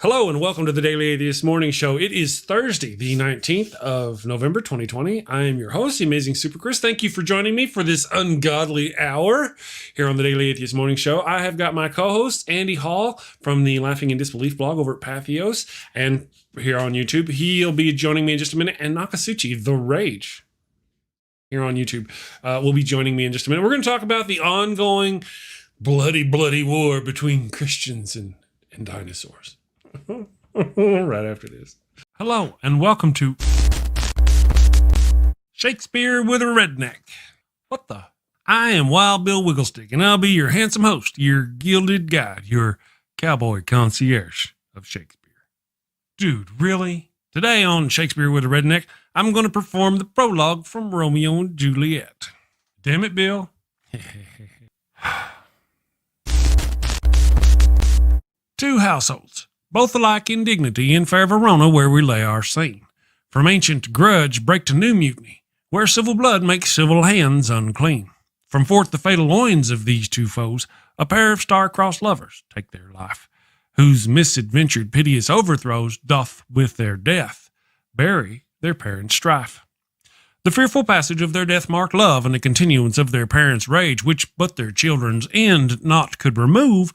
Hello and welcome to the Daily Atheist Morning Show. It is Thursday, the 19th of November, 2020. I am your host, the amazing Super Chris. Thank you for joining me for this ungodly hour here on the Daily Atheist Morning Show. I have got my co-host, Andy Hall, from the Laughing in Disbelief blog over at Patheos and here on YouTube. He'll be joining me in just a minute. And Nokasuchi, The Rage, here on YouTube, will be joining me in just a minute. We're going to talk about the ongoing bloody war between Christians and dinosaurs. Right after this. Hello and welcome to Shakespeare with a Redneck. What the? I am Wild Bill Wigglestick, and I'll be your handsome host, your gilded guide, your cowboy concierge of Shakespeare. Dude, really? Today on Shakespeare with a Redneck, I'm going to perform the prologue from Romeo and Juliet. Damn it, Bill. Two households, both alike in dignity, in fair Verona, where we lay our scene. From ancient grudge break to new mutiny, where civil blood makes civil hands unclean. From forth the fatal loins of these two foes, a pair of star-crossed lovers take their life, whose misadventured piteous overthrows doth with their death bury their parents' strife. The fearful passage of their death-marked love and the continuance of their parents' rage, which but their children's end not could remove,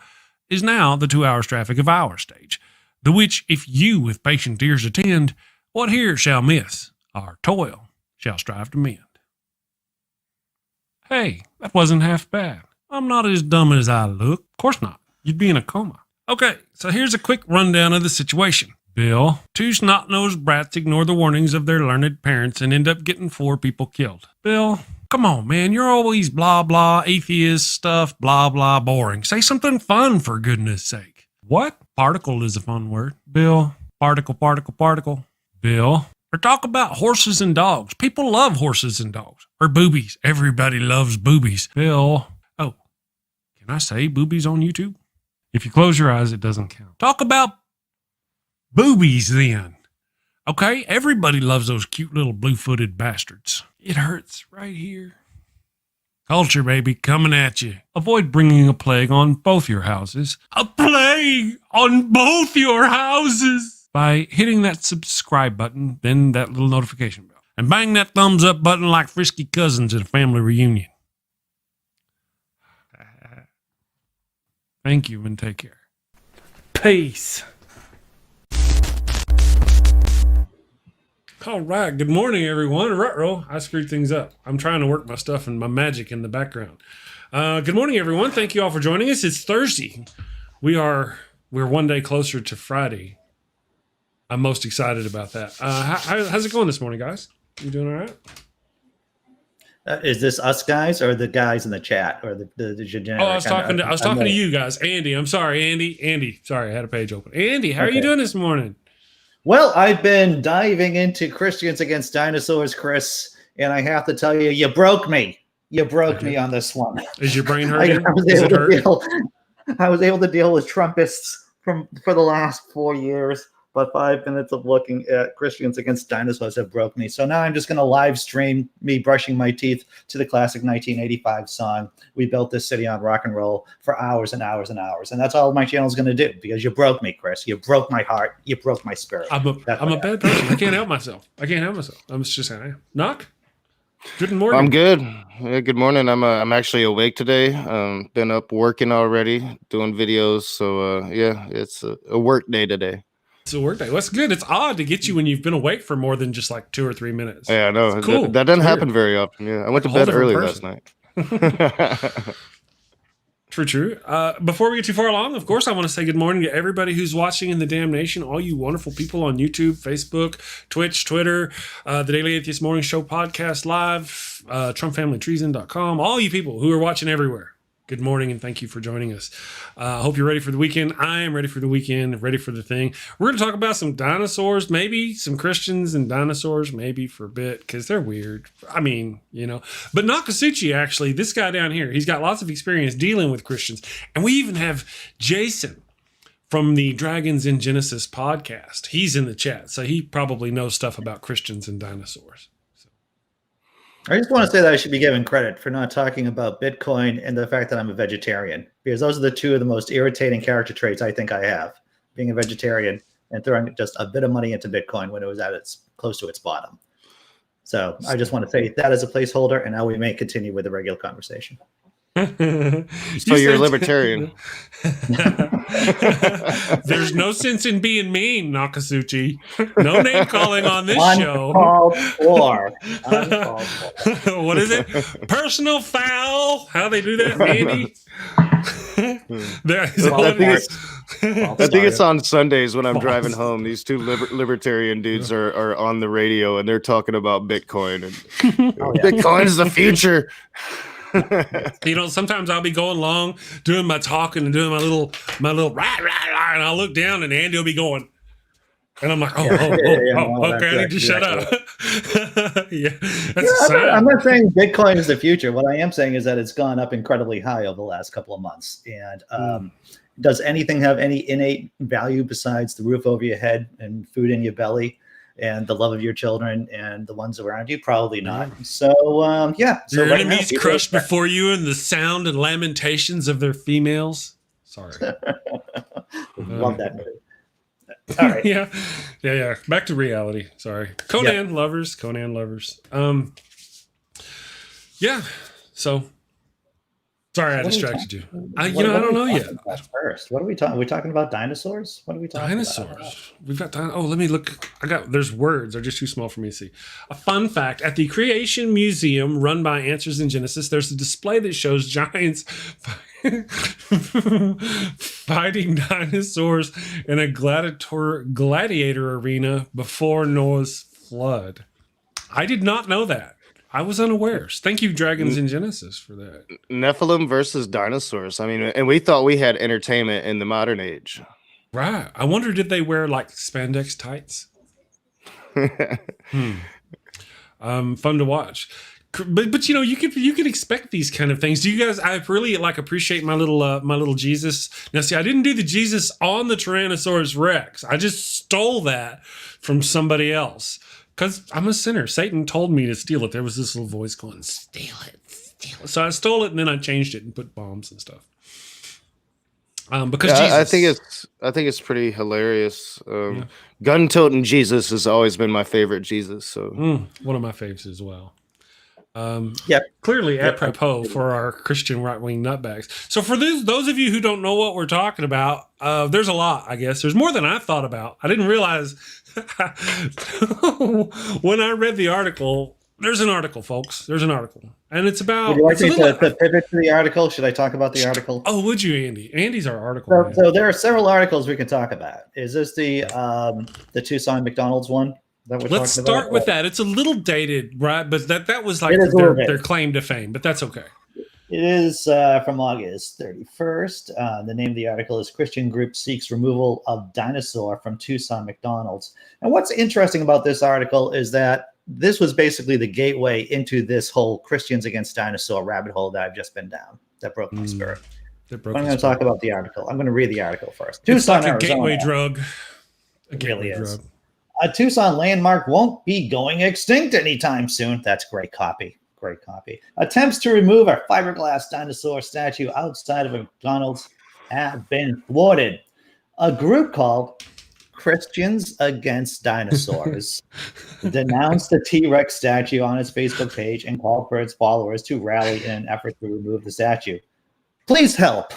is now the 2 hours traffic of our stage, the which if you with patient ears attend, what here shall miss, our toil shall strive to mend. Hey, that wasn't half bad. I'm not as dumb as I look. Of course not. You'd be in a coma. Okay, so here's a quick rundown of the situation. Bill, two snot-nosed brats ignore the warnings of their learned parents and end up getting 4 people killed. Bill, come on, man, you're always blah, blah, atheist stuff, blah, blah, boring. Say something fun, for goodness sake. What? Particle is a fun word. Bill, particle. Bill, or talk about horses and dogs. People love horses and dogs. Or boobies. Everybody loves boobies. Bill, oh, can I say boobies on YouTube? If you close your eyes, it doesn't count. Talk about boobies then. Okay, everybody loves those cute little blue-footed bastards. It hurts right here. Culture, baby, coming at you. Avoid bringing a plague on both your houses. A plague on both your houses! By hitting that subscribe button, then that little notification bell. And bang that thumbs up button like frisky cousins at a family reunion. Thank you and take care. Peace. All right. Good morning, everyone. Ruh-roh. I screwed things up. I'm trying to work my stuff and my magic in the background. Good morning, everyone. Thank you all for joining us. It's Thursday. We're one day closer to Friday. I'm most excited about that. How's it going this morning, guys? You doing all right? Is this us guys or the guys in the chat or the generic? Oh, I was talking to you guys. Andy, I'm sorry, Andy. Sorry, I had a page open. Andy, how are you doing this morning? Well, I've been diving into Christians Against Dinosaurs, Chris, and I have to tell you, you broke me. You broke me on this one. Is your brain hurting? I was able to deal with Trumpists for the last 4 years, but 5 minutes of looking at Christians Against Dinosaurs have broke me. So now I'm just going to live stream me brushing my teeth to the classic 1985 song, "We Built This City on Rock and Roll," for hours and hours and hours. And that's all my channel is going to do, because you broke me, Chris. You broke my heart. You broke my spirit. I'm a bad person. I can't help myself. I'm just saying. Knock. Good morning. I'm good. Yeah, good morning. I'm actually awake today. Been up working already, doing videos. So yeah, it's a work day today. It's a work day. That's good. It's odd to get you when you've been awake for more than just like 2 or 3 minutes. Yeah, I know. Cool. That doesn't happen very often. Yeah, I went to bed early last night. True. Before we get too far along, of course, I want to say good morning to everybody who's watching in the damn nation, all you wonderful people on YouTube, Facebook, Twitch, Twitter, the Daily Atheist Morning Show podcast live, TrumpFamilyTreason.com, all you people who are watching everywhere. Good morning, and thank you for joining us. I hope you're ready for the weekend. I am ready for the weekend, ready for the thing. We're going to talk about some dinosaurs, maybe some Christians and dinosaurs, maybe for a bit, because they're weird. I mean, you know. But Nokasuchi, actually, this guy down here, he's got lots of experience dealing with Christians. And we even have Jason from the Dragons in Genesis podcast. He's in the chat, so he probably knows stuff about Christians and dinosaurs. I just want to say that I should be given credit for not talking about Bitcoin and the fact that I'm a vegetarian, because those are the two of the most irritating character traits I think I have. being a vegetarian and throwing just a bit of money into Bitcoin when it was at its close to its bottom. So I just want to say that as a placeholder, and now we may continue with the regular conversation. So you're a libertarian. There's no sense in being mean, Nokasuchi. No name calling on this show. Uncalled for. What is it? Personal foul? How they do that, Andy? I think it's on Sundays when I'm driving home. These two libertarian dudes are on the radio and they're talking about Bitcoin. And Bitcoin is the future. Sometimes I'll be going along, doing my talking and doing my little rah, rah, rah, and I'll look down and Andy will be going. And I'm like, okay, I need to shut up. I'm not saying Bitcoin is the future. What I am saying is that it's gone up incredibly high over the last couple of months. And does anything have any innate value besides the roof over your head and food in your belly and the love of your children and the ones around you? Probably not. So, Your enemies crushed before you and the sound and lamentations of their females. Sorry. Love that movie. All right. Yeah. Back to reality. Sorry. Conan lovers. So sorry I distracted you. I don't know yet. First, what are we talking? Are we talking about dinosaurs? What are we talking about? Dinosaurs. We've got let me look. There's words. They're just too small for me to see. A fun fact: at the Creation Museum run by Answers in Genesis, there's a display that shows giants fighting dinosaurs in a gladiator arena before Noah's flood. I did not know that. I was unaware. Thank you, Dragons in Genesis, for that. Nephilim versus dinosaurs. I mean, and we thought we had entertainment in the modern age. Right. I wonder, did they wear like spandex tights? Fun to watch. But you could expect these kind of things. Do you guys? I really appreciate my little Jesus. Now, see, I didn't do the Jesus on the Tyrannosaurus Rex. I just stole that from somebody else because I'm a sinner. Satan told me to steal it. There was this little voice going, "Steal it, steal it." So I stole it and then I changed it and put bombs and stuff. Because Jesus. I think it's pretty hilarious. Gun toting Jesus has always been my favorite Jesus. So one of my faves as well. Clearly apropos for our Christian right-wing nutbags. So for those of you who don't know what we're talking about, there's a lot, I guess. There's more than I thought about. I didn't realize when I read the article. There's an article, folks. There's an article. And it's about... Would you like me to pivot to the article? Should I talk about the article? Oh, would you, Andy? Andy's our article. So there are several articles we can talk about. Is this the Tucson McDonald's one? Let's start with that. It's a little dated, right? But that was like their claim to fame, but that's okay. It is from August 31st. The name of the article is Christian Group Seeks Removal of Dinosaur from Tucson McDonald's. And what's interesting about this article is that this was basically the gateway into this whole Christians against dinosaur rabbit hole that I've just been down. That broke my spirit. I'm going to talk about the article. I'm going to read the article first. Tucson, it's like a gateway drug. It really is. A Tucson landmark won't be going extinct anytime soon. That's great copy. Great copy. Attempts to remove a fiberglass dinosaur statue outside of a McDonald's have been thwarted. A group called Christians Against Dinosaurs denounced the T-Rex statue on its Facebook page and called for its followers to rally in an effort to remove the statue. Please help.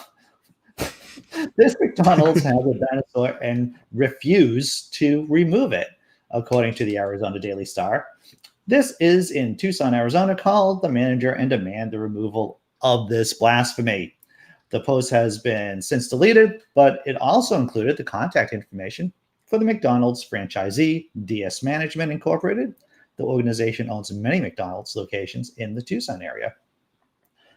This McDonald's has a dinosaur and refused to remove it, according to the Arizona Daily Star. This is in Tucson, Arizona. Called the manager and demand the removal of this blasphemy. The post has been since deleted, but it also included the contact information for the McDonald's franchisee, DS Management Incorporated. The organization owns many McDonald's locations in the Tucson area.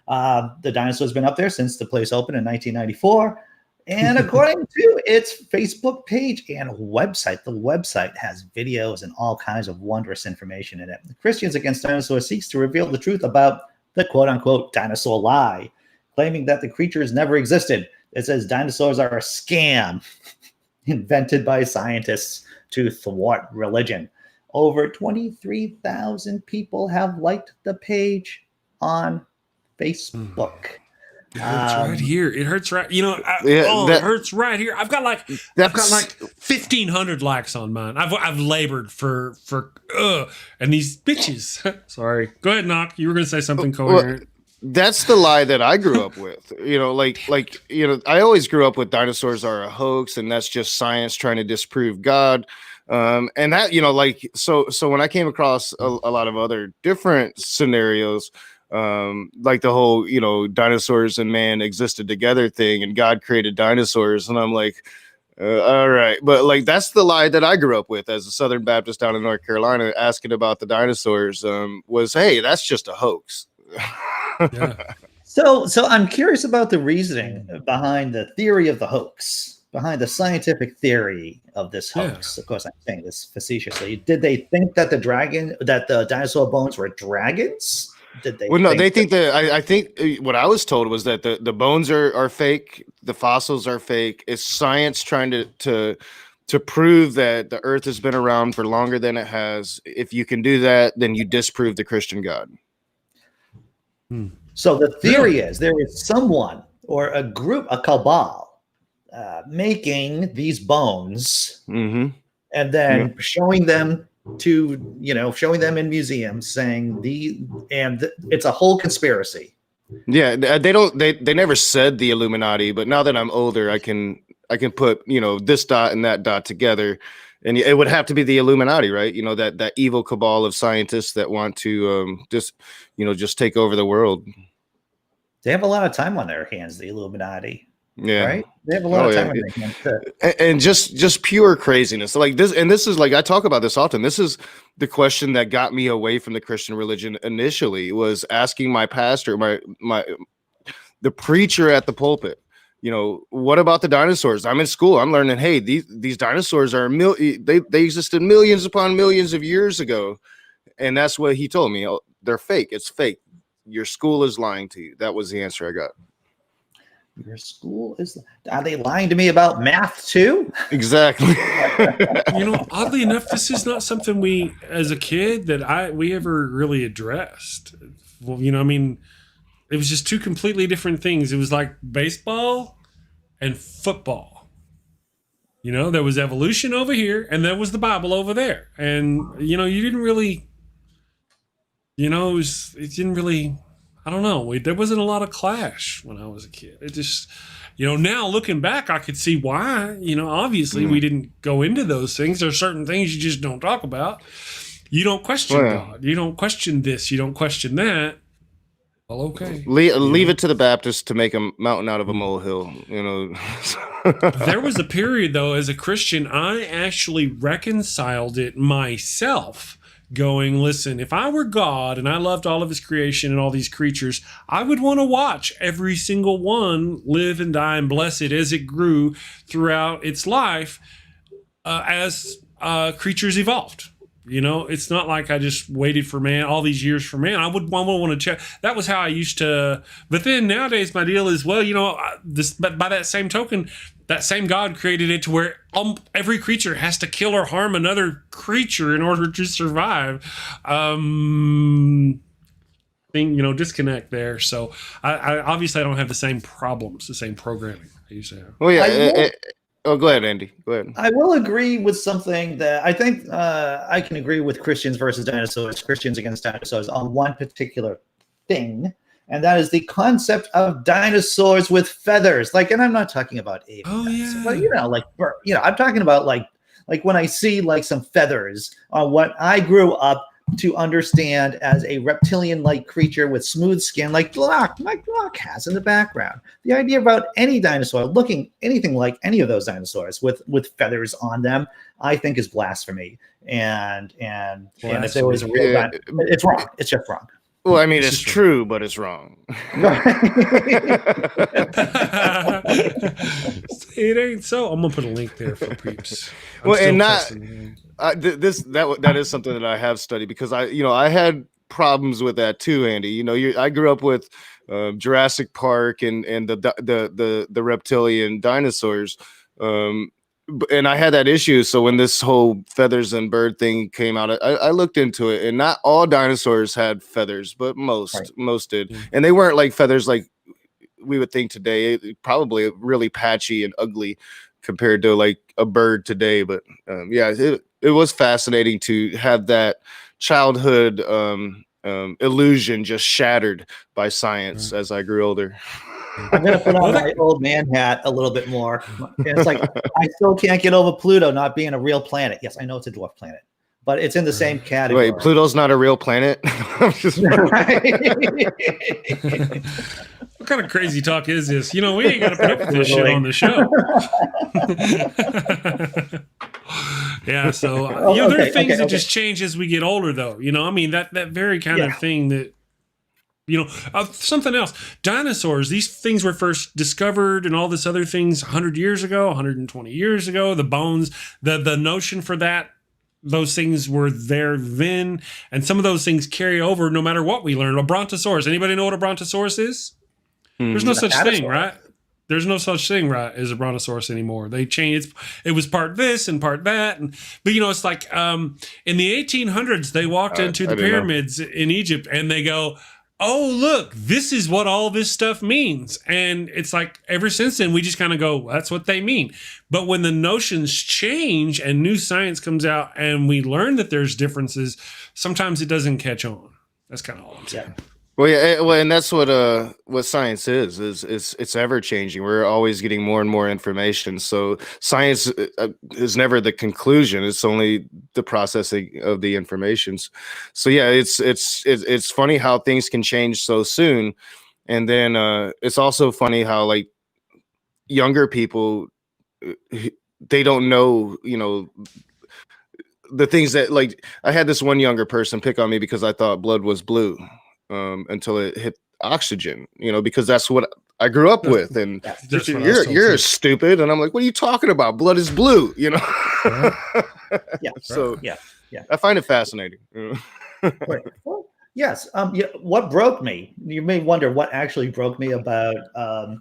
The dinosaur's been up there since the place opened in 1994. And according to its Facebook page and website, the website has videos and all kinds of wondrous information in it. Christians Against Dinosaurs seeks to reveal the truth about the quote-unquote dinosaur lie, claiming that the creatures never existed. It says dinosaurs are a scam invented by scientists to thwart religion. Over 23,000 people have liked the page on Facebook. It hurts right here. It hurts right. It hurts right here. I've got like 1,500 likes on mine. I've labored for and these bitches. Sorry. Go ahead, Knock. You were going to say something coherent. That's the lie that I grew up with. I always grew up with dinosaurs are a hoax, and that's just science trying to disprove God. And that, so when I came across a lot of other different scenarios, like the whole, dinosaurs and man existed together thing, and God created dinosaurs, and I'm like, all right, but like that's the lie that I grew up with as a Southern Baptist down in North Carolina, asking about the dinosaurs. Was, hey, that's just a hoax. Yeah. So I'm curious about the reasoning behind the theory of the hoax, behind the scientific theory of this hoax. Of course, I'm saying this facetiously. Did they think that the dinosaur bones were dragons? Did they? Well, no, they think that. I think what I was told was that the bones are fake, the fossils are fake. It's science trying to prove that the Earth has been around for longer than it has. If you can do that, then you disprove the Christian God. So the theory is there is someone or a group, a cabal, making these bones and then showing them in museums, saying it's a whole conspiracy. Yeah, they never said the Illuminati, but now that I'm older, I can put this dot and that dot together. And it would have to be the Illuminati, right? That evil cabal of scientists that want to just take over the world. They have a lot of time on their hands, the Illuminati. Yeah. Right? They have a lot of time on their hands. And just pure craziness. Like this, and this is like, I talk about this often. This is the question that got me away from the Christian religion initially, was asking my pastor, the preacher at the pulpit, what about the dinosaurs? I'm in school. I'm learning, hey, these dinosaurs are they existed millions upon millions of years ago. And that's what he told me. They're fake. It's fake. Your school is lying to you. That was the answer I got. Your school are they lying to me about math too? Exactly. Oddly enough, this is not something we, as a kid, we ever really addressed. Well, it was just two completely different things. It was like baseball and football. There was evolution over here, and there was the Bible over there. And, you didn't really, it didn't really, I don't know. There wasn't a lot of clash when I was a kid. It just, now looking back, I could see why. Obviously we didn't go into those things. There are certain things you just don't talk about. You don't question God. You don't question this. You don't question that. Well, okay. Leave it to the Baptists to make a mountain out of a molehill. There was a period, though, as a Christian, I actually reconciled it myself, going, listen, if I were God and I loved all of his creation and all these creatures, I would want to watch every single one live and die and bless it as it grew throughout its life as creatures evolved. It's not like I just waited for man all these years for man. I would want to check. That was how I used to. But then nowadays, my deal is, well, but by that same token, that same God created it to where every creature has to kill or harm another creature in order to survive. Disconnect there. So I obviously I don't have the same problems, the same programming I used to have. Well, yeah. Go ahead, Andy. Go ahead. I will agree with something that I think I can agree with Christians versus dinosaurs, Christians against dinosaurs on one particular thing, and that is the concept of dinosaurs with feathers. And I'm not talking about ape. Oh yeah. But I'm talking about like when I see like some feathers on what I grew up to understand as a reptilian-like creature with smooth skin, like Glock has in the background. The idea about any dinosaur looking anything like any of those dinosaurs with feathers on them, I think is blasphemy. And if there was a real dinosaur, it's wrong. It's just wrong. Well, I mean, it's true, but it's wrong. It ain't so. I'm gonna put a link there for peeps. That is something that I have studied, because I had problems with that too, Andy. I grew up with Jurassic Park and the reptilian dinosaurs. And I had that issue. So when this whole feathers and bird thing came out, I looked into it, and not all dinosaurs had feathers, but most did. And they weren't like feathers like we would think today. Probably really patchy and ugly compared to like a bird today. But it was fascinating to have that childhood illusion just shattered by science as I grew older. I'm going to put on my old man hat a little bit more. It's like, I still can't get over Pluto not being a real planet. Yes, I know it's a dwarf planet, but it's in the same category. Wait, Pluto's not a real planet? What kind of crazy talk is this? We ain't got to put up with this shit on the show. Yeah, so there are things that just change as we get older, though. That very kind of thing that, something else. Dinosaurs, these things were first discovered and all this other things 100 years ago, 120 years ago. The bones, the notion for that, those things were there then, and some of those things carry over no matter what we learn. A brontosaurus. Anybody know what a brontosaurus is? There's no such thing, right? There's no such thing, right, as a brontosaurus anymore. They changed. It was part this and part that, but it's like in the 1800s they walked into the pyramids in Egypt and they go, "Oh, look, this is what all this stuff means." And it's like ever since then, we just kind of go, that's what they mean. But when the notions change and new science comes out and we learn that there's differences, sometimes it doesn't catch on. That's kind of all I'm saying. Well, and that's what science is it's ever changing. We're always getting more and more information. So science is never the conclusion. It's only the processing of the informations. So yeah, it's funny how things can change so soon. And then it's also funny how like younger people, they don't know, the things that, like, I had this one younger person pick on me because I thought blood was blue. Until it hit oxygen, because that's what I grew up with. And you're stupid. And I'm like, what are you talking about? Blood is blue, So I find it fascinating. Well, yes. What broke me, you may wonder what actually broke me about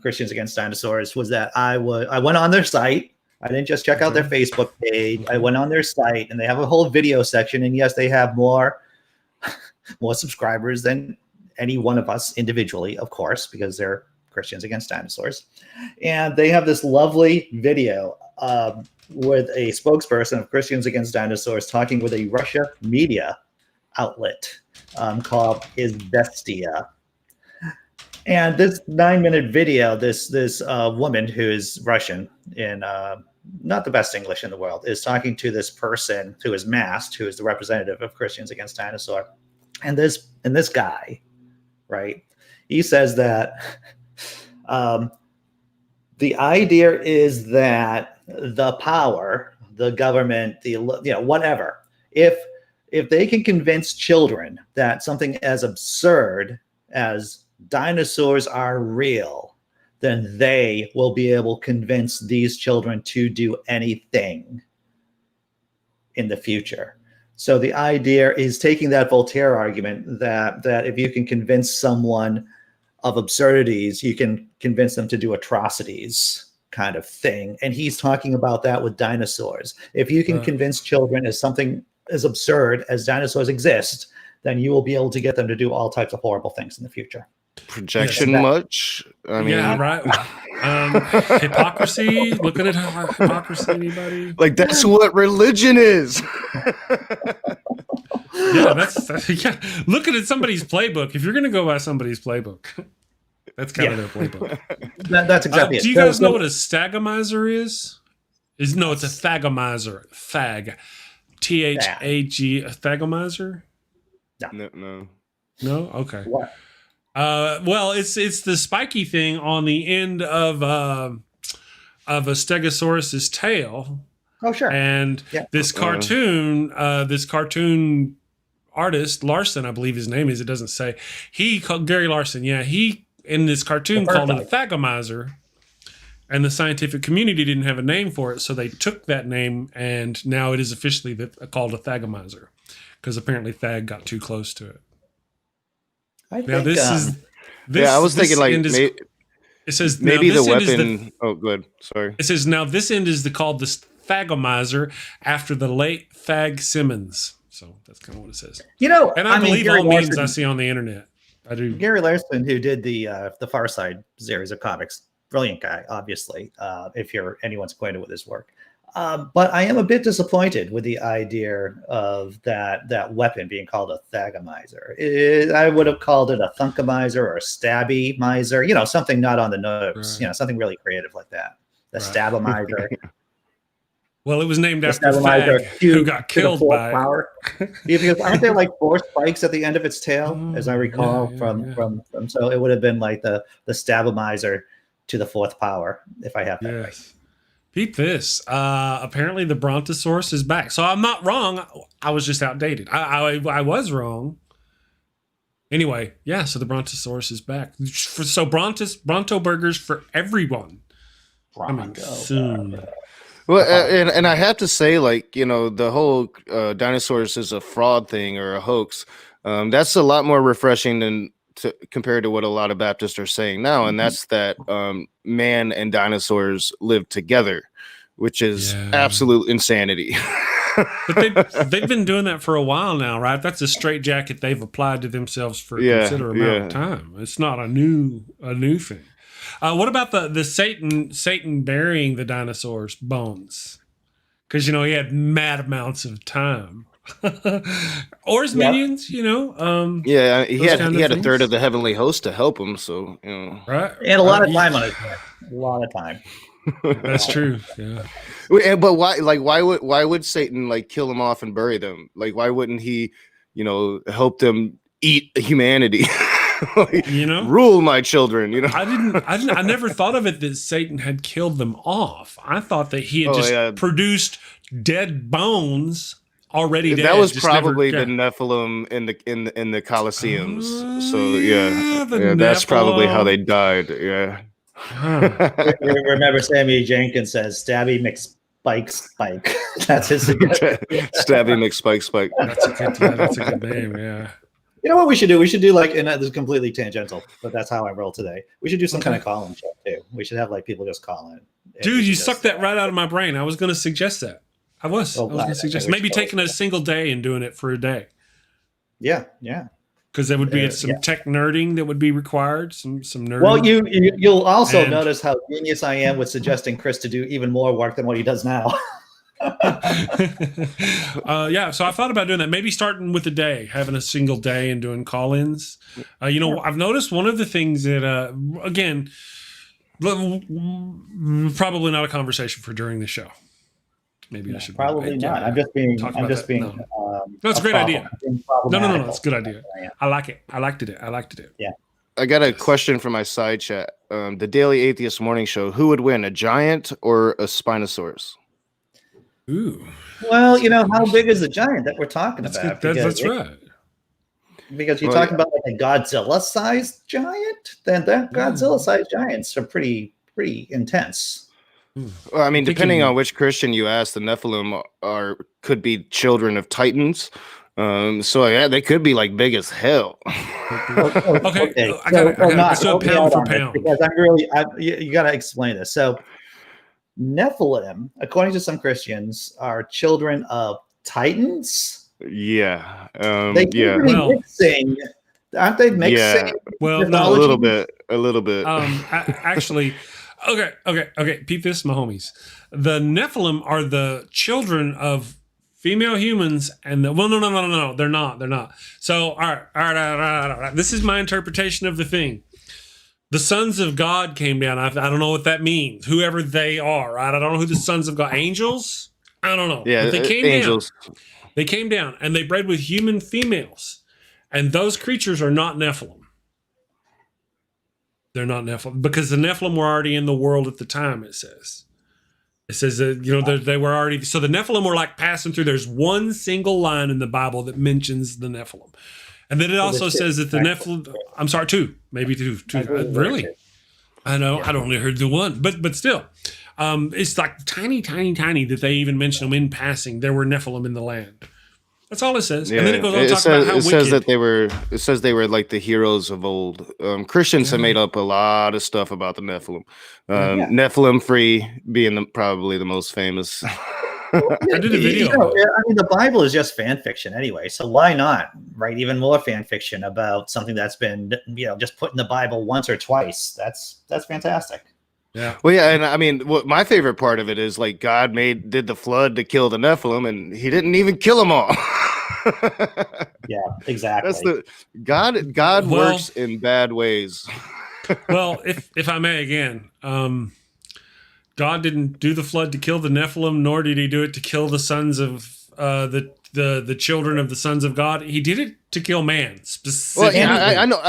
Christians Against Dinosaurs was that I went on their site. I didn't just check out their Facebook page. I went on their site and they have a whole video section. And yes, they have more subscribers than any one of us individually, of course, because they're Christians Against Dinosaurs. And they have this lovely video with a spokesperson of Christians Against Dinosaurs talking with a Russia media outlet called Izvestia. And this 9-minute video, this woman who is Russian in not the best English in the world, is talking to this person who is masked, who is the representative of Christians Against Dinosaurs. And this guy, right? He says that the idea is that the power, the government, whatever, if they can convince children that something as absurd as dinosaurs are real, then they will be able to convince these children to do anything in the future. So the idea is taking that Voltaire argument that if you can convince someone of absurdities, you can convince them to do atrocities kind of thing. And he's talking about that with dinosaurs. If you can convince children as something as absurd as dinosaurs exist, then you will be able to get them to do all types of horrible things in the future. Projection much? I mean, yeah, right. Hypocrisy. Looking at hypocrisy, anybody? Like that's what religion is. Yeah, that's looking at somebody's playbook. If you're going to go by somebody's playbook, that's kind of their playbook. That's exactly it. Do you guys know what a stagomizer is? No, it's a thagomizer. Thag. Thag. A thagomizer? No. No? Okay. What? Well, it's the spiky thing on the end of a Stegosaurus's tail. Oh, sure. And this cartoon artist, Larson, I believe his name is, it doesn't say. Gary Larson, he in this cartoon called it a thagomizer. And the scientific community didn't have a name for it, so they took that name, and now it is officially called a thagomizer, because apparently Thag got too close to it. I think, I was thinking like it says maybe the weapon. Oh, good. Sorry. It says now this end is called the thagomizer after the late Thag Simmons. So that's kind of what it says. And I believe Gary all memes Larson, I see on the internet. I do. Gary Larson, who did the Far Side series of comics, brilliant guy, obviously. If anyone's acquainted with his work, but I am a bit disappointed with the idea of that weapon being called a thagomizer. I would have called it a thunkamizer or a stabby miser. Something not on the nose. Right. Something really creative like that. The stabamizer. Well, it was named after Fag, who got killed by power. Because aren't there like 4 spikes at the end of its tail, as I recall from so it would have been like the stabamizer to the 4th power, if I have that right. Peep this. Apparently the Brontosaurus is back. So I'm not wrong. I was just outdated. I was wrong. Anyway, so the Brontosaurus is back. So Bronto burgers for everyone. Coming soon. Well, and I have to say, like, the whole dinosaurs is a fraud thing or a hoax. That's a lot more refreshing compared to what a lot of Baptists are saying now, and that's that man and dinosaurs live together, which is absolute insanity. But they've been doing that for a while now, right? That's a straitjacket they've applied to themselves for a considerable amount of time. It's not a new thing. What about the Satan burying the dinosaurs' bones? Because he had mad amounts of time. Or his minions, he had a third of the heavenly host to help him, so right. He had a lot of time on his hands. A lot of time. That's true. Yeah. But why would Satan kill them off and bury them? Why wouldn't he, help them eat humanity? Rule my children. I never thought of it that Satan had killed them off. I thought that he had produced dead bones already dead. That was probably the Nephilim in the Colosseums. So that's probably how they died. Yeah. Remember, Sammy Jenkins says, "Stabby McSpike." That's his suggestion. Stabby McSpike. That's a good name. Yeah. You know what we should do? We should do and this is completely tangential, but that's how I roll today. We should do some kind of call-in show too. We should have people just call in. Dude, you sucked that right out of my brain. I was going to suggest that. I was going to suggest maybe taking a single day and doing it for a day. Yeah. Because there would be some tech nerding that would be required, some nerding. Well, you'll also notice how genius I am with suggesting Chris to do even more work than what he does now. So I thought about doing that. Maybe starting with a day, having a single day and doing call-ins. I've noticed one of the things that, again, probably not a conversation for during the show. Maybe I should probably not. I'm just being. No, it's a great idea. No, it's a good idea. I like it. I liked it. Yeah. I got a question from my side chat. The Daily Atheist Morning Show. Who would win, a giant or a Spinosaurus? Ooh. Well, how big is the giant that we're talking about? That's right. Because you're talking about a Godzilla-sized giant, then that Godzilla-sized giants are pretty intense. Well, I mean, depending on which Christian you ask, the Nephilim could be children of Titans. So they could be big as hell. Okay. I got so pound for pound. Because you got to explain this. So Nephilim, according to some Christians, are children of Titans. Yeah. They keep mixing. Aren't they mixing? Yeah. Well, no, a little bit. Actually, okay. Peep this, my homies. The Nephilim are the children of female humans, and no. They're not. So, all right. This is my interpretation of the thing. The sons of God came down. I don't know what that means. Whoever they are, right? I don't know who the sons of God. Angels? I don't know. Yeah, but they came angels. Down. They came down and they bred with human females, and those creatures are not Nephilim. They're not Nephilim because the Nephilim were already in the world at the time. It says that they were already. So the Nephilim were passing through. There's one single line in the Bible that mentions the Nephilim. And then it also says that the Nephilim, I'm sorry, two. Really? I know. Yeah. I'd only heard the one, but still, it's tiny that they even mention them in passing. There were Nephilim in the land. That's all it says. Yeah. And then it goes on to talk about how wicked. It says they were like the heroes of old. Christians have made up a lot of stuff about the Nephilim. Nephilim free being probably the most famous. I did a video. I mean, the Bible is just fan fiction anyway, so why not write even more fan fiction about something that's been, just put in the Bible once or twice? That's fantastic. Yeah. Well, yeah, and I mean, my favorite part of it is like God did the flood to kill the Nephilim, and He didn't even kill them all. Yeah, exactly. That's God works in bad ways. Well, if I may again, God didn't do the flood to kill the Nephilim, nor did He do it to kill the sons of the children of the sons of God. He did it to kill man specifically. Well, yeah, I know.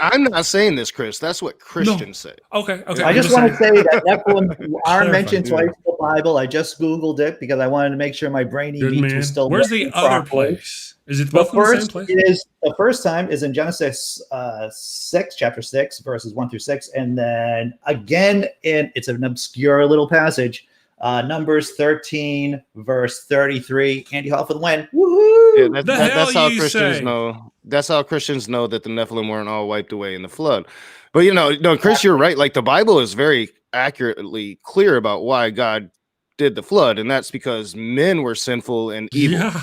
I'm not saying this, Chris. That's what Christians say. Okay. I just want to say that Nephilim are mentioned twice in the Bible. I just Googled it because I wanted to make sure my brainy beats was still. Where's the other place? Is it both in the same place? The first time is in Genesis 6, chapter 6, verses 1-6, and then again it's an obscure little passage. Numbers 13, verse 33. Andy Hall for the win. Woohoo! Yeah, that's how Christians know. That's how Christians know that the Nephilim weren't all wiped away in the flood. But Chris, you're right. Like the Bible is very accurately clear about why God did the flood, and that's because men were sinful and evil. Yeah,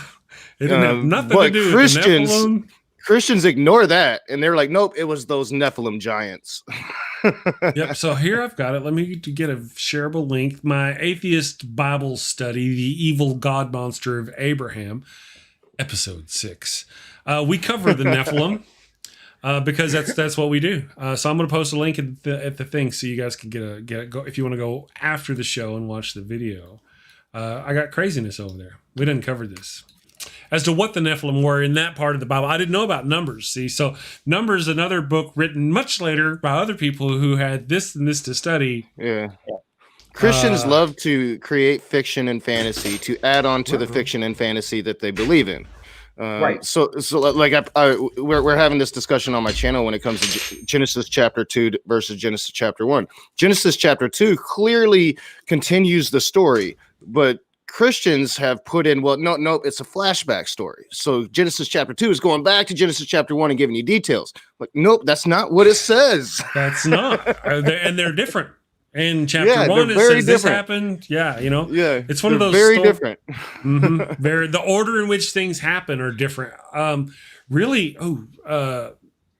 it didn't have nothing to do with the Nephilim. Christians ignore that, and they're like, nope, it was those Nephilim giants. Yep. So here I've got it. Let me get a shareable link. My atheist Bible study, The Evil God Monster of Abraham, episode 6. We cover the Nephilim because that's what we do. So I'm going to post a link at the thing so you guys can go if you want to go after the show and watch the video. I got craziness over there. We didn't cover this. As to what the Nephilim were in that part of the Bible. I didn't know about Numbers. See, so Numbers, another book written much later by other people who had this and this to study. Yeah. Christians love to create fiction and fantasy to add on to the fiction and fantasy that they believe in. Right. So like we're having this discussion on my channel when it comes to Genesis chapter 2 versus Genesis chapter 1. Genesis chapter 2 clearly continues the story, but Christians have put in, no, it's a flashback story. So Genesis chapter 2 is going back to Genesis chapter 1 and giving you details. Like, nope, that's not what it says. That's not. And they're different. In chapter 1, it says this happened. Yeah, it's one of those very different. Mm-hmm. The order in which things happen are different. Really,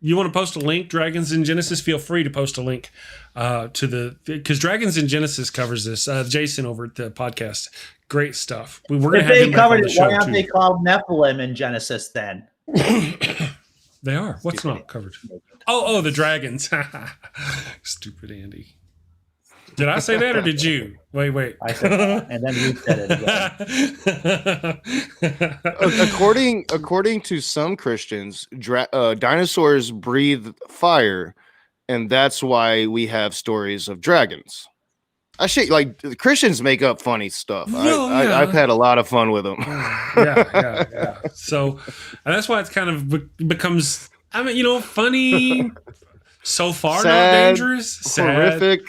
you want to post a link, Dragons in Genesis? Feel free to post a link because Dragons in Genesis covers this. Jason over at the podcast, great stuff. We're going to have him back on the show. Why aren't they called Nephilim in Genesis then? They are. What's not covered? Oh, the dragons. Stupid Andy. Did I say that or did you? Wait. I said that, and then you said it again. According to some Christians, dinosaurs breathe fire, and that's why we have stories of dragons. Like Christians make up funny stuff. I've had a lot of fun with them. Yeah. So, and that's why it's kind of becomes, funny. So far, sad, not dangerous. Sad. Horrific.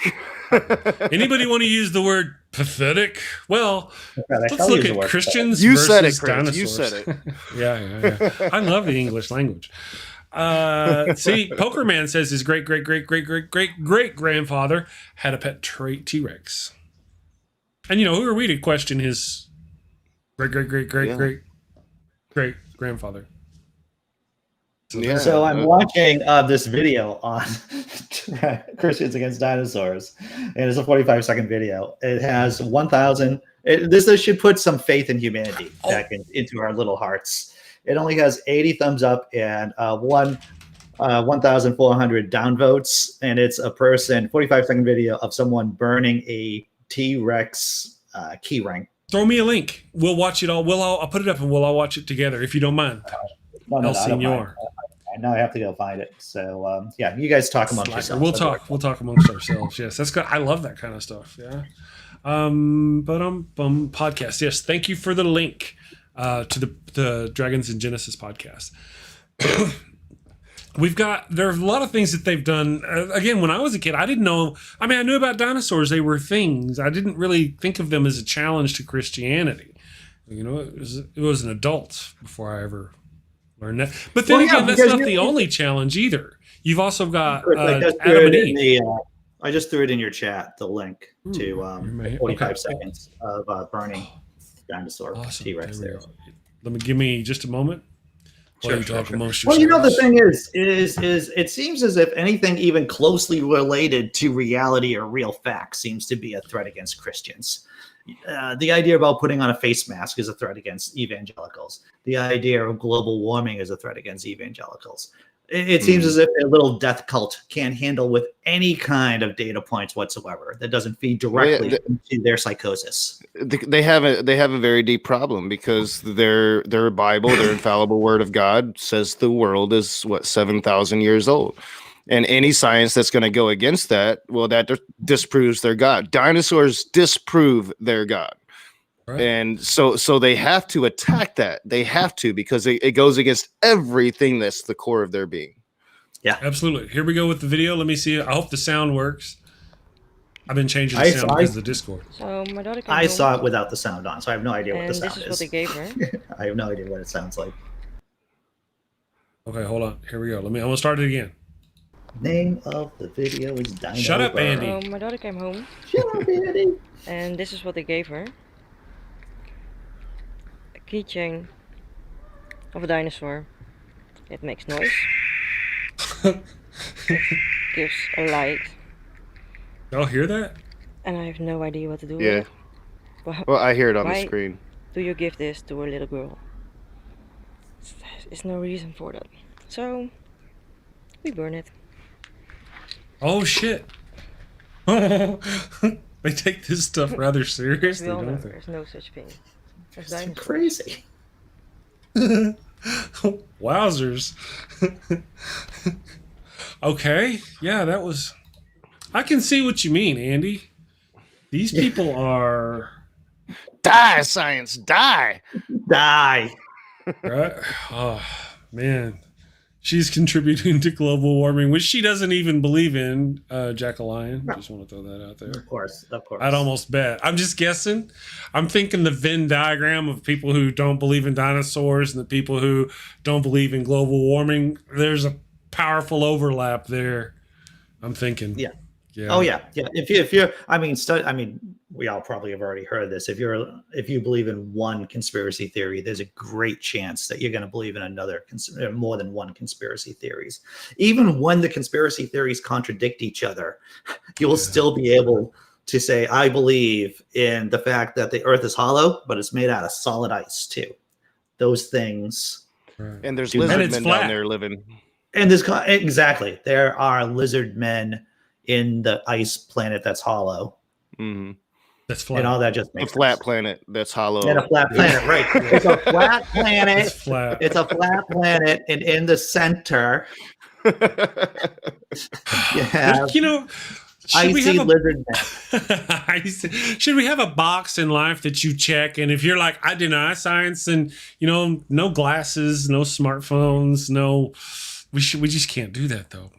Anybody want to use the word pathetic? Well, let's look at Christians versus dinosaurs. Chris. You said it. Yeah. I love the English language. See, Pokerman says his great grandfather had a pet T-Rex. And who are we to question his great grandfather? Yeah. So I'm watching this video on Christians Against Dinosaurs, and it's a 45-second video. It has 1,000. This should put some faith in humanity back into our little hearts. It only has 80 thumbs up and 1,400 downvotes, and it's a 45-second video of someone burning a T-Rex key ring. Throw me a link. We'll watch it all. I'll put it up and we'll all watch it together if you don't mind. No, I don't mind. Now I have to go find it. So you guys talk amongst yourselves. We'll talk amongst ourselves. Yes, that's good. I love that kind of stuff. Yeah. Podcast. Yes, thank you for the link to the Dragons in Genesis podcast. There are a lot of things that they've done. Again, when I was a kid, I didn't know. I knew about dinosaurs. They were things. I didn't really think of them as a challenge to Christianity. It was an adult before I ever learned that. But then again, that's not the only challenge either. You've also got Adam and Eve. I just threw it in your chat, the link to 45 seconds of burning dinosaur T-Rex there. Give me just a moment. Sure. Well, the thing is it seems as if anything even closely related to reality or real facts seems to be a threat against Christians. The idea about putting on a face mask is a threat against evangelicals. The idea of global warming is a threat against evangelicals. It seems as if a little death cult can't handle with any kind of data points whatsoever that doesn't feed directly into their psychosis. They have a very deep problem because their Bible, their infallible word of God, says the world is 7,000 years old. And any science that's going to go against that, well, that disproves their God. Dinosaurs disprove their God. Right. And so they have to attack that. They have to, because it goes against everything that's the core of their being. Yeah, absolutely. Here we go with the video. Let me see. I hope the sound works. I've been changing the sound because of the Discord. So my daughter I saw it without the sound on, so I have no idea what the sound is. This is what they gave her. I have no idea what it sounds like. Okay, hold on. Here we go. I'm gonna start it again. Name of the video is Dino. Shut up, Andy. So my daughter came home. Shut up, Andy. And this is what they gave her. A keychain of a dinosaur. It makes noise. Gives a light. Y'all hear that? And I have no idea what to do with it. Well, I hear it on the screen. Do you give this to a little girl? There's no reason for that. So we burn it. Oh shit. They take this stuff rather seriously, don't they? There's no such thing. That's crazy. Wowzers. Okay, yeah, that was... I can see what you mean, Andy. These people are... Die, science, die! Die! Right? Oh, man. She's contributing to global warming, which she doesn't even believe in, Jack-a-Lion. Just want to throw that out there. Of course. I'd almost bet. I'm just guessing. I'm thinking the Venn diagram of people who don't believe in dinosaurs and the people who don't believe in global warming. There's a powerful overlap there, I'm thinking. Yeah. Oh yeah. If you're, we all probably have already heard this. If you believe in one conspiracy theory, there's a great chance that you're going to believe in another, more than one conspiracy theories. Even when the conspiracy theories contradict each other, you will still be able to say, I believe in the fact that the Earth is hollow, but it's made out of solid ice too. Those things. Right. And there's lizard men down there living. And exactly, there are lizard men in the ice planet that's hollow. Mm-hmm. That's flat. And all that just makes a flat planet that's hollow. And a flat planet, right. It's a flat planet. It's flat. It's a flat planet, and in the center, you have icy lizard men. Should we have a box in life that you check? And if you're like, I deny science, and no glasses, no smartphones, we just can't do that though.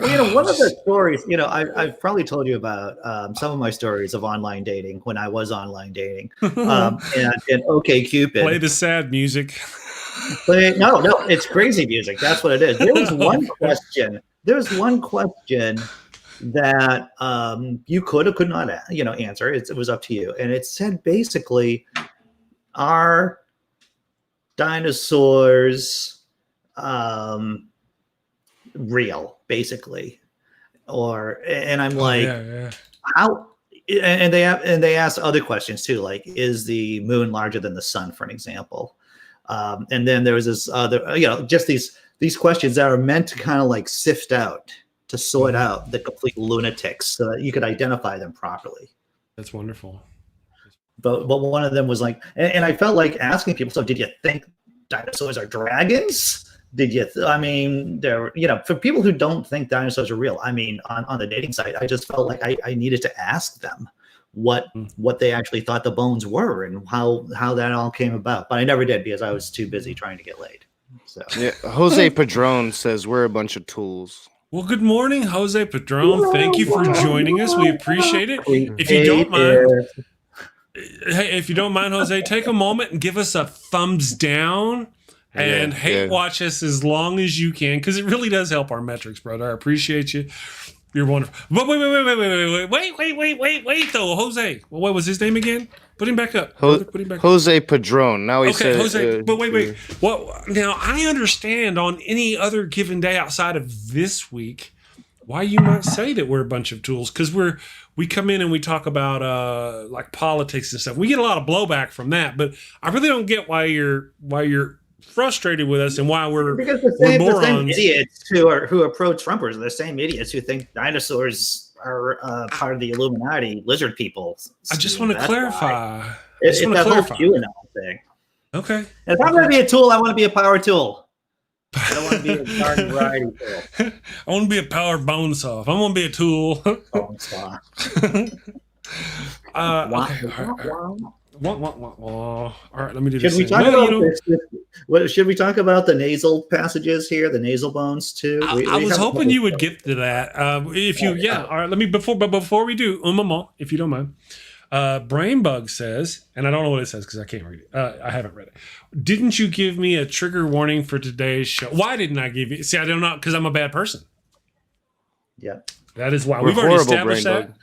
One of the stories, I've probably told you about some of my stories of online dating when I was online dating, and OkCupid. Play the sad music. No, it's crazy music. That's what it is. There was one question. That you could or could not, answer. It was up to you, and it said basically, are dinosaurs real, basically, and I'm like, how? And they asked other questions too, like, is the moon larger than the sun, for an example? And then there was this other, just these questions that are meant to kind of like sift out, to sort out the complete lunatics so that you could identify them properly. That's wonderful. But one of them was like, and I felt like asking people, so did you think dinosaurs are dragons? Did you, for people who don't think dinosaurs are real, on the dating site, I just felt like I needed to ask them what they actually thought the bones were and how that all came about. But I never did because I was too busy trying to get laid. So yeah, Jose Padron says we're a bunch of tools. Well, good morning, Jose Padron. Thank you for joining us. We appreciate it. If you don't mind, Jose, take a moment and give us a thumbs down. And hate watch us as long as you can, because it really does help our metrics, brother. I appreciate you. You're wonderful. But wait, though, Jose. Well, what was his name again? Put him back up. Put him back Jose Padron. Now he said. Jose. But wait. Well, now I understand on any other given day outside of this week why you might say that we're a bunch of tools, because we come in and we talk about like politics and stuff. We get a lot of blowback from that, but I really don't get why you're frustrated with us and why we're morons. The same idiots who approach Trumpers are the same idiots who think dinosaurs are part of the Illuminati, lizard people. I just want to clarify. It's that whole QAnon thing. Okay. And if I'm going to be a tool, I want to be a power tool. I don't want to be a garden variety tool. I want to be a power bone saw. If I want to be a tool. Bone saw. All right, let me do this. Should we talk about the nasal passages here, the nasal bones too? I was hoping you would get to that. All right. Let me before we do, if you don't mind. Brainbug says, and I don't know what it says because I can't read it. I haven't read it. Didn't you give me a trigger warning for today's show? Why didn't I give you? See, I don't know, because I'm a bad person. Yeah, that is why. We've already established that.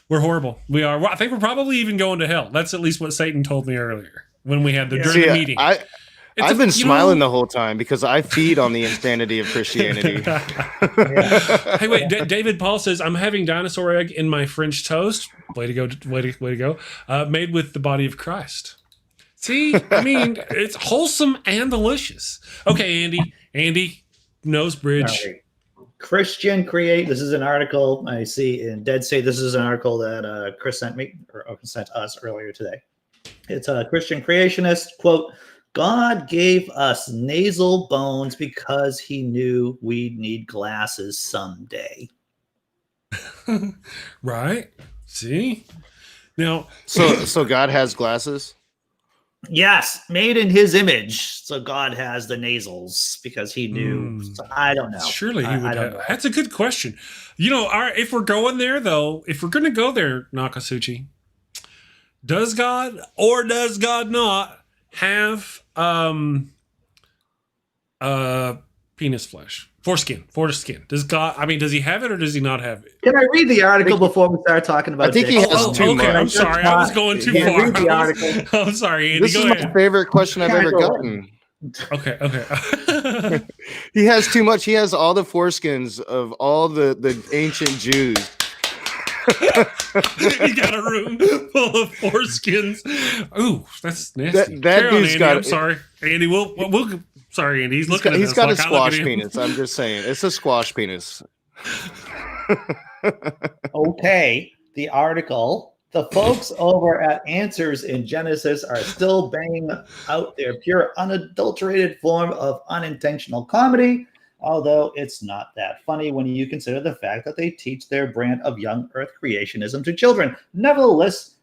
We're horrible. We are. I think we're probably even going to hell. That's at least what Satan told me earlier when we had during the meeting. I've been smiling the whole time because I feed on the insanity of Christianity. Hey, wait. David Paul says, I'm having dinosaur egg in my French toast. Way to go. Way to go. Made with the body of Christ. See, I mean, it's wholesome and delicious. Okay, Andy, nose bridge. Right. Christian create. This is an article I see in Dead State. This is an article that Chris sent me or sent us earlier today. It's a Christian creationist quote. God gave us nasal bones because he knew we'd need glasses someday. Right. See? Now, so God has glasses? Yes, made in his image. So God has the nasals because he knew. So I don't know. Surely he would have. That's a good question. If we're going there, though, if we're going to go there, Nokasuchi, does God or does God not have penis flesh? Foreskin. Does he have it or does he not have it? Can I read the article before we start talking about I think he has too much. I'm sorry. I was going too far. Read the article. I'm sorry, Andy. This is my favorite question I've ever gotten. Okay. He has too much. He has all the foreskins of all the ancient Jews. He got a room full of foreskins. Ooh, that's nasty. That dude's got. I'm sorry, Andy. We'll sorry, Andy. He's looking. He's got a squash penis. I'm just saying, it's a squash penis. Okay, the article. The folks over at Answers in Genesis are still banging out their pure, unadulterated form of unintentional comedy. Although it's not that funny when you consider the fact that they teach their brand of young earth creationism to children. Nevertheless,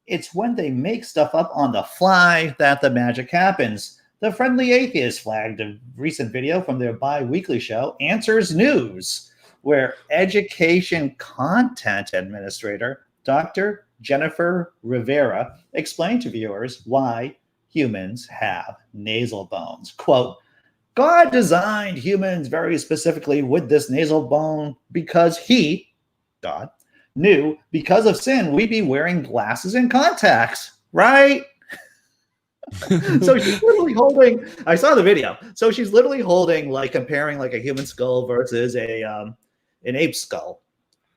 it's when they make stuff up on the fly that the magic happens. The Friendly Atheist flagged a recent video from their bi-weekly show, Answers News, where education content administrator Dr. Jennifer Rivera explained to viewers why humans have nasal bones. Quote, God designed humans very specifically with this nasal bone because he, God, knew because of sin we'd be wearing glasses and contacts, right? So she's literally holding, I saw the video. So she's literally holding, like comparing like a human skull versus an ape skull.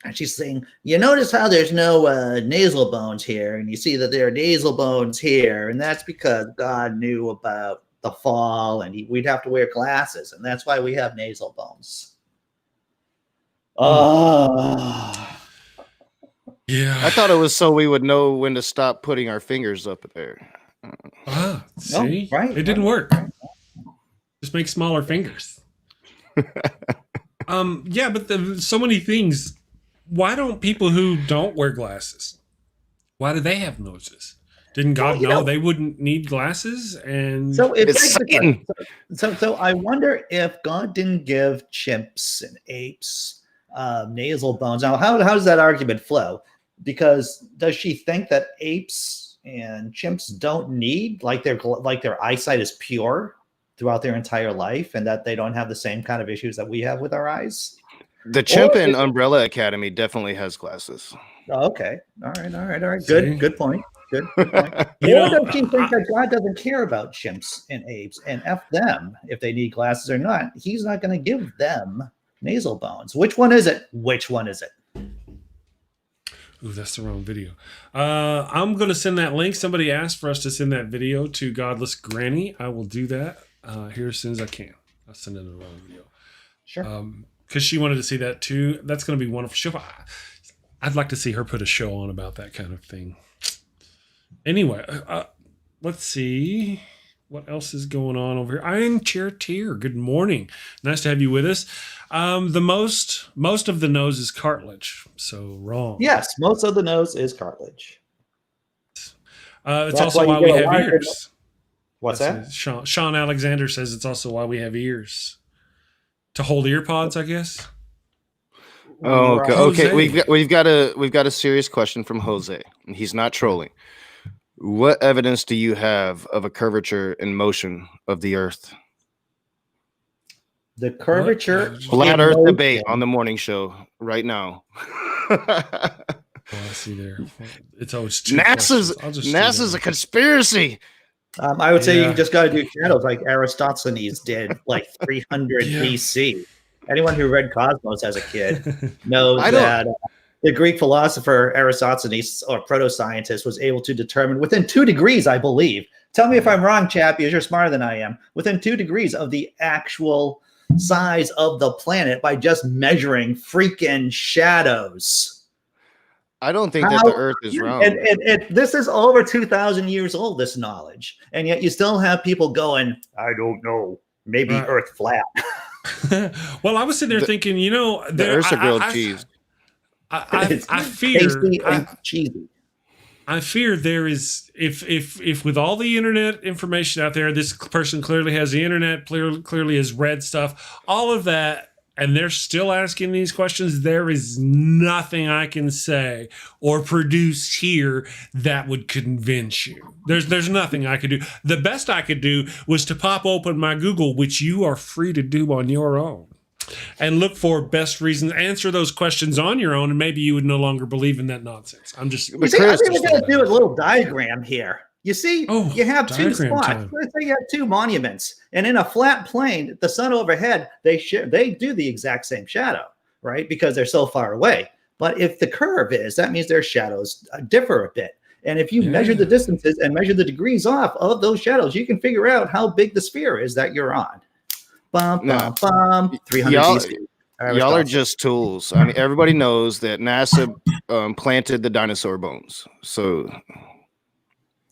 And she's saying, you notice how there's no nasal bones here, and you see that there are nasal bones here, and that's because God knew about the fall, and we'd have to wear glasses, and that's why we have nasal bones. Yeah. I thought it was so we would know when to stop putting our fingers up there. See? No, right. It didn't work. Just make smaller fingers. Yeah, but so many things. Why don't people who don't wear glasses, why do they have noses? Didn't God know they wouldn't need glasses? And so so I wonder if God didn't give chimps and apes nasal bones. Now, how does that argument flow? Because does she think that apes and chimps don't need like their eyesight is pure throughout their entire life, and that they don't have the same kind of issues that we have with our eyes? The Chimp and Umbrella Academy definitely has glasses. Oh, okay. All right. Good point. Good point. Or does she think that God doesn't care about chimps and apes and F them if they need glasses or not? He's not going to give them nasal bones. Which one is it? Ooh, that's the wrong video. I'm going to send that link. Somebody asked for us to send that video to Godless Granny. I will do that here as soon as I can. I'll send in the wrong video. Sure. Because she wanted to see that too. That's going to be wonderful. I'd like to see her put a show on about that kind of thing. Anyway, let's see what else is going on over here. Iron Chair Tier, good morning. Nice to have you with us. The most of the nose is cartilage, so wrong. Yes, most of the nose is cartilage. It's also why we have ears. What's that? Sean Alexander says it's also why we have ears. To hold ear pods, I guess. Oh, okay. We've got a serious question from Jose. He's not trolling. What evidence do you have of a curvature and motion of the Earth? The curvature. Flat Earth debate on the morning show right now. I see there. It's always NASA's a conspiracy. I would say you just got to do shadows like Aristophanes did, like 300 BC. Anyone who read Cosmos as a kid knows that the Greek philosopher Aristophanes, or proto-scientist, was able to determine within 2 degrees, I believe. Tell me if I'm wrong, chap, because you're smarter than I am. Within 2 degrees of the actual size of the planet by just measuring freaking shadows. I don't think that the Earth is wrong. And this is over 2,000 years old, this knowledge. And yet you still have people going, I don't know, maybe Earth flat. Well, I was sitting there thinking, the Earth's a grilled cheese. I fear cheesy. I fear there is, if with all the internet information out there, this person clearly has the internet, clearly has read stuff, all of that, and they're still asking these questions, there is nothing I can say or produce here that would convince you. There's nothing I could do. The best I could do was to pop open my Google, which you are free to do on your own, and look for best reasons, answer those questions on your own, and maybe you would no longer believe in that nonsense. I'm just... I think we're going to do a little diagram here. You see, you have 2 spots. Let's say you have 2 monuments, and in a flat plane, the sun overhead, they do the exact same shadow, right? Because they're so far away. But if the curve is, that means their shadows differ a bit. And if you measure the distances and measure the degrees off of those shadows, you can figure out how big the sphere is that you're on. 300 BC. Y'all are just tools. I mean, everybody knows that NASA planted the dinosaur bones. So...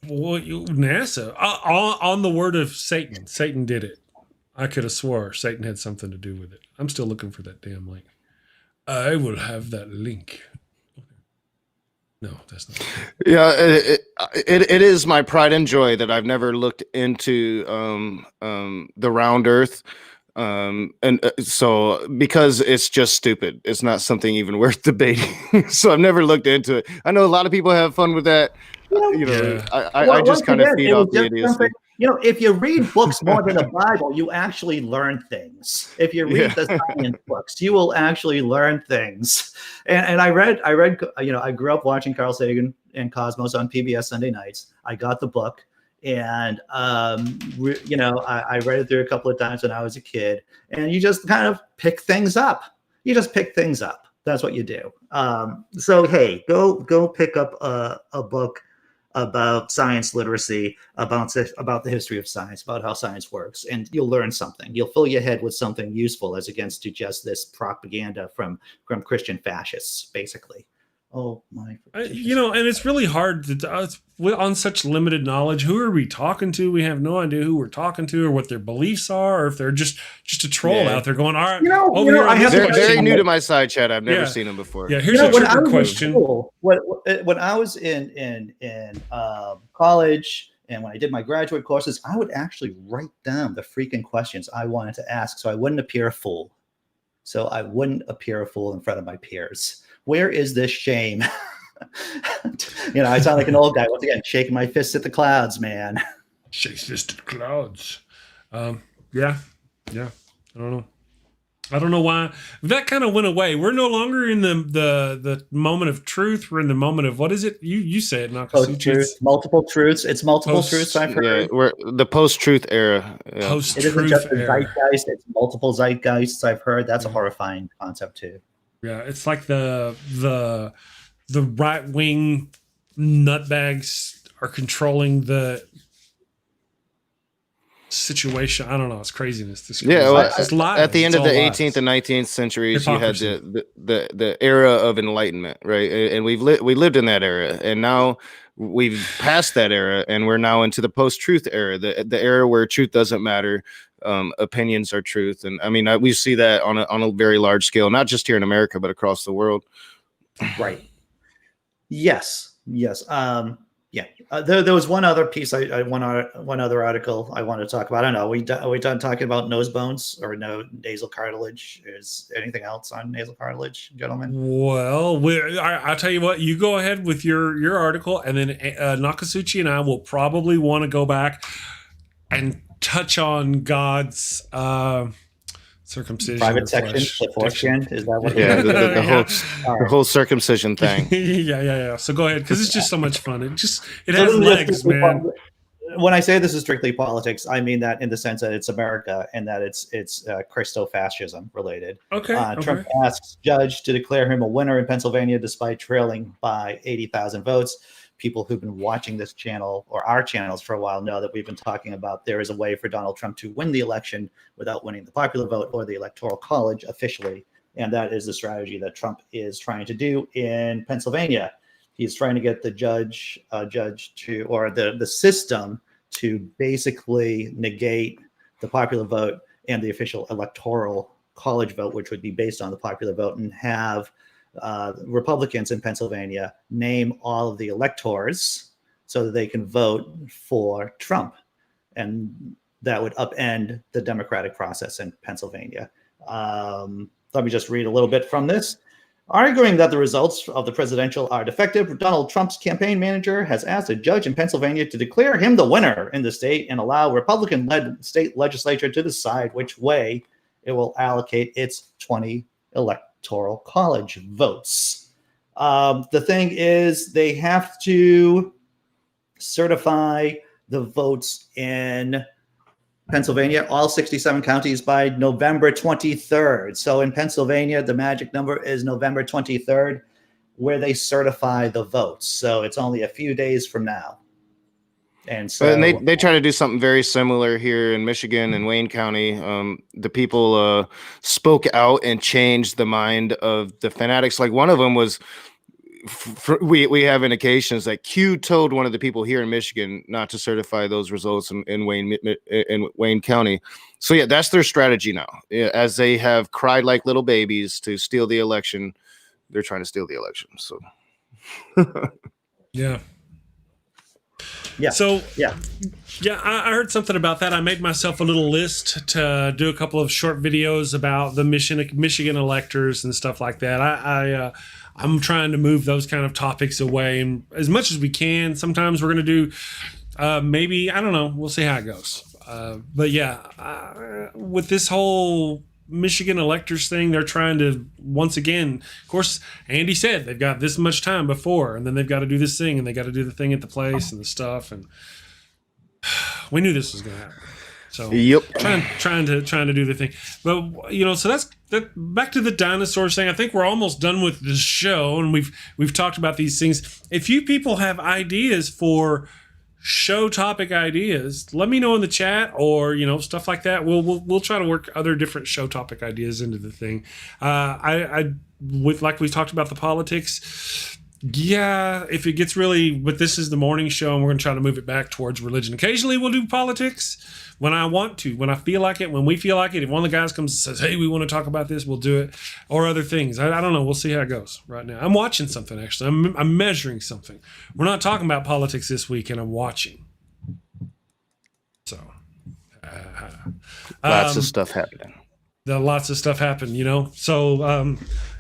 Well, NASA, on the word of Satan. Satan did it. I could have swore Satan had something to do with it. I'm still looking for that damn link. I will have that link. No, that's not. Yeah, it is my pride and joy that I've never looked into the round Earth. So because it's just stupid, it's not something even worth debating. So I've never looked into it. I know a lot of people have fun with that. I just kind of feed off the idiocy. If you read books more than the Bible, you actually learn things. If you read the science books, you will actually learn things. And I read. I grew up watching Carl Sagan and Cosmos on PBS Sunday nights. I got the book, and I read it through a couple of times when I was a kid. And you just kind of pick things up. That's what you do. So hey, go pick up a book about science literacy, about the history of science, about how science works, and you'll learn something. You'll fill your head with something useful as against to just this propaganda from Christian fascists, basically. Oh my! And it's really hard to, on such limited knowledge. Who are we talking to? We have no idea who we're talking to, or what their beliefs are, or if they're just a troll out there going, "All right, they're very new to my side chat. I've never seen them before." Yeah, here's a trigger question. When I was in college and when I did my graduate courses, I would actually write down the freaking questions I wanted to ask, so I wouldn't appear a fool. In front of my peers. Where is this shame? I sound like an old guy once again, shaking my fist at the clouds, man. Shake fist at the clouds. Yeah. I don't know. I don't know why that kind of went away. We're no longer in the moment of truth. We're in the moment of, what is it? You say it, Nokasuchi. Multiple truths. It's multiple truths, I've heard. Yeah, we're the post-truth era. Yeah. Post-truth It isn't just a era. zeitgeist, it's multiple zeitgeists, I've heard. That's a horrifying concept too. Yeah, it's like the right wing nutbags are controlling the situation. I don't know. It's craziness. This Yeah, well, it's lies. at the end It's of the all 18th lies. and 19th centuries, Hypocrisy. you had the era of enlightenment, right? And we lived in that era, and now we've passed that era, and we're now into the post-truth era, the era where truth doesn't matter. Opinions are truth, and I mean we see that on a very large scale, not just here in America, but across the world. Right. Yes. Yeah. There was one other piece. One other article I want to talk about. I don't know. Are we done talking about nose bones or nasal cartilage? Is anything else on nasal cartilage, gentlemen? Well, I'll tell you what. You go ahead with your article, and then Nokasuchi and I will probably want to go back and touch on God's circumcision. Private section, the foreskin. Is that what? Yeah, the whole circumcision thing. yeah. So go ahead, because it's just so much fun. It has legs, man. When I say this is strictly politics, I mean that in the sense that it's America and that it's Christo-fascism related. Okay. Trump asks judge to declare him a winner in Pennsylvania despite trailing by 80,000 votes. People who've been watching this channel or our channels for a while know that we've been talking about there is a way for Donald Trump to win the election without winning the popular vote or the Electoral College officially. And that is the strategy that Trump is trying to do in Pennsylvania. He's trying to get the judge to, or the system to basically negate the popular vote and the official Electoral College vote, which would be based on the popular vote, and have Republicans in Pennsylvania name all of the electors so that they can vote for Trump. And that would upend the democratic process in Pennsylvania. Let me just read a little bit from this. Arguing that the results of the presidential are defective, Donald Trump's campaign manager has asked a judge in Pennsylvania to declare him the winner in the state and allow Republican-led state legislature to decide which way it will allocate its 20 Electoral College votes. The thing is, they have to certify the votes in Pennsylvania, all 67 counties, by November 23rd. So in Pennsylvania, the magic number is November 23rd, where they certify the votes. So it's only a few days from now. And so they try to do something very similar here in Michigan and Wayne County. The people spoke out and changed the mind of the fanatics. Like one of them was, we have indications that Q told one of the people here in Michigan not to certify those results in Wayne County. So yeah, that's their strategy now. As they have cried like little babies to steal the election, they're trying to steal the election. So yeah. I heard something about that. I made myself a little list to do a couple of short videos about the Michigan electors and stuff like that. I'm trying to move those kind of topics away, and as much as we can. Sometimes we're going to do maybe, I don't know, we'll see how it goes. But yeah, with this whole Michigan electors thing, they're trying to, once again, of course, Andy said they've got this much time before, and then they've got to do this thing, and they got to do the thing at the place and the stuff, and we knew this was going to happen. So yep, trying to do the thing, but so that's that. Back to the dinosaurs thing. I think we're almost done with the show, and we've talked about these things. If you people have ideas for show topic ideas, let me know in the chat, or stuff like that. We'll try to work other different show topic ideas into the thing. Like we talked about the politics. Yeah, if it gets really, but this is the morning show, and we're going to try to move it back towards religion. Occasionally we'll do politics when I want to, when I feel like it, when we feel like it. If one of the guys comes and says, hey, we want to talk about this, we'll do it, or other things. I don't know. We'll see how it goes right now. I'm watching something, actually. I'm measuring something. We're not talking about politics this week, and I'm watching. So. Lots of stuff happening. Lots of stuff happened, So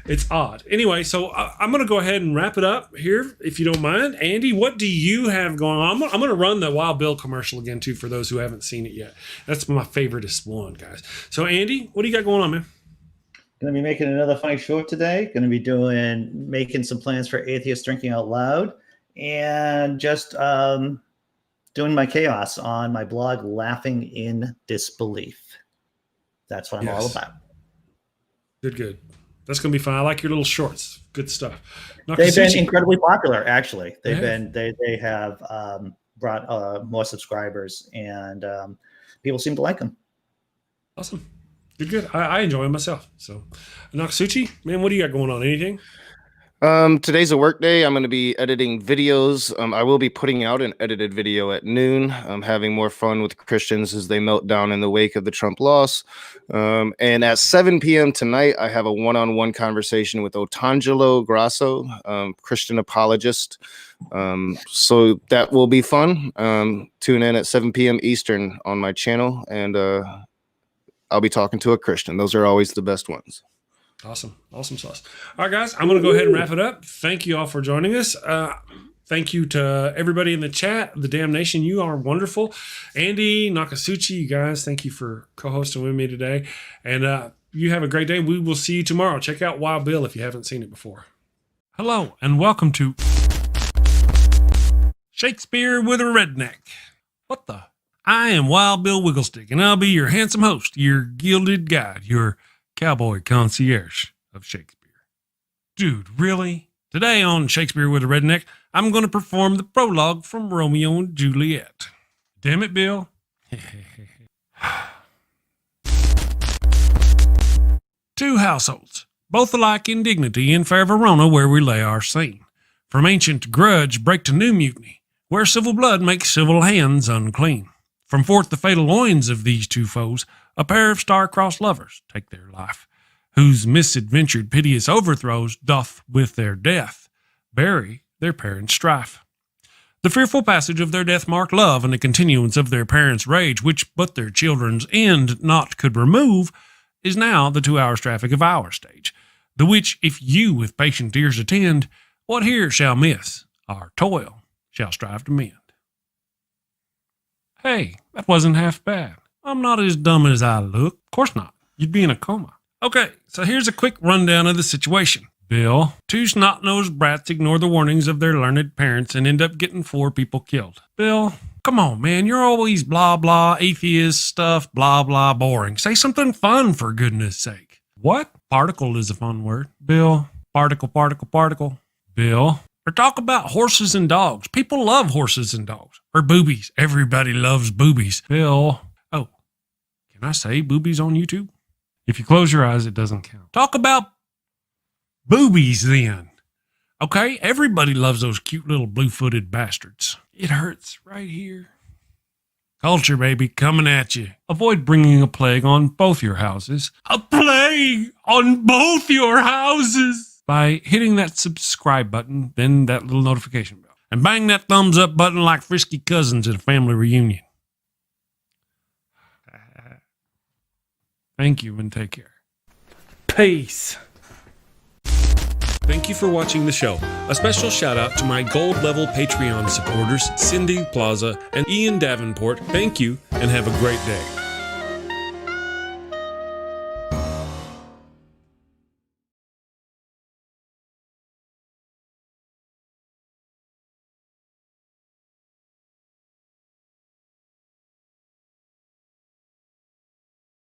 it's odd. Anyway, so I'm going to go ahead and wrap it up here, if you don't mind. Andy, what do you have going on? I'm going to run the Wild Bill commercial again, too, for those who haven't seen it yet. That's my favoriteest one, guys. So, Andy, what do you got going on, man? Going to be making another funny short today. Going to be making some plans for Atheist Drinking Out Loud, and just doing my chaos on my blog, Laughing in Disbelief. That's what I'm all about. Good. That's going to be fun. I like your little shorts. Good stuff. They've been incredibly popular, actually. They have brought more subscribers, and people seem to like them. Awesome. Good. I enjoy them myself. So, Nokasuchi, man, what do you got going on? Anything? Today's a work day. I'm going to be editing videos. I will be putting out an edited video at noon. I'm having more fun with Christians as they melt down in the wake of the Trump loss. And at 7 p.m. tonight, I have a one-on-one conversation with Otangelo Grasso, Christian apologist. So that will be fun. Tune in at 7 p.m. Eastern on my channel, and I'll be talking to a Christian. Those are always the best ones. Awesome sauce. All right, guys, I'm going to go ahead and wrap it up. Thank you all for joining us. Thank you to everybody in the chat. The Damnation, you are wonderful. Andy, Nokasuchi, you guys, thank you for co-hosting with me today. And you have a great day. We will see you tomorrow. Check out Wild Bill if you haven't seen it before. Hello, and welcome to Shakespeare with a Redneck. What the? I am Wild Bill Wigglestick, and I'll be your handsome host, your gilded guide, your cowboy concierge of Shakespeare. Dude, really? Today on Shakespeare with a Redneck, I'm going to perform the prologue from Romeo and Juliet. Damn it, Bill. Two households, both alike in dignity in fair Verona, where we lay our scene. From ancient grudge break to new mutiny, where civil blood makes civil hands unclean. From forth the fatal loins of these two foes, a pair of star-crossed lovers take their life, whose misadventured piteous overthrows doth with their death bury their parents' strife. The fearful passage of their death-marked love and the continuance of their parents' rage, which but their children's end not could remove, is now the 2 hours traffic of our stage, the which if you with patient ears attend, what here shall miss, our toil shall strive to mend. Hey, that wasn't half bad. I'm not as dumb as I look. Of course not. You'd be in a coma. Okay, so here's a quick rundown of the situation. Bill, two snot-nosed brats ignore the warnings of their learned parents and end up getting 4 people killed. Bill, come on, man. You're always blah, blah, atheist stuff, blah, blah, boring. Say something fun, for goodness sake. What? Particle is a fun word. Bill, particle. Bill, or talk about horses and dogs. People love horses and dogs. Or boobies. Everybody loves boobies. Bill, oh, can I say boobies on YouTube? If you close your eyes, it doesn't count. Talk about boobies then. Okay, everybody loves those cute little blue-footed bastards. It hurts right here. Culture, baby, coming at you. Avoid bringing a plague on both your houses. A plague on both your houses! By hitting that subscribe button, then that little notification bell. And bang that thumbs up button like frisky cousins at a family reunion. Thank you and take care. Peace. Thank you for watching the show. A special shout out to my gold level Patreon supporters, Cindy Plaza and Ian Davenport. Thank you and have a great day.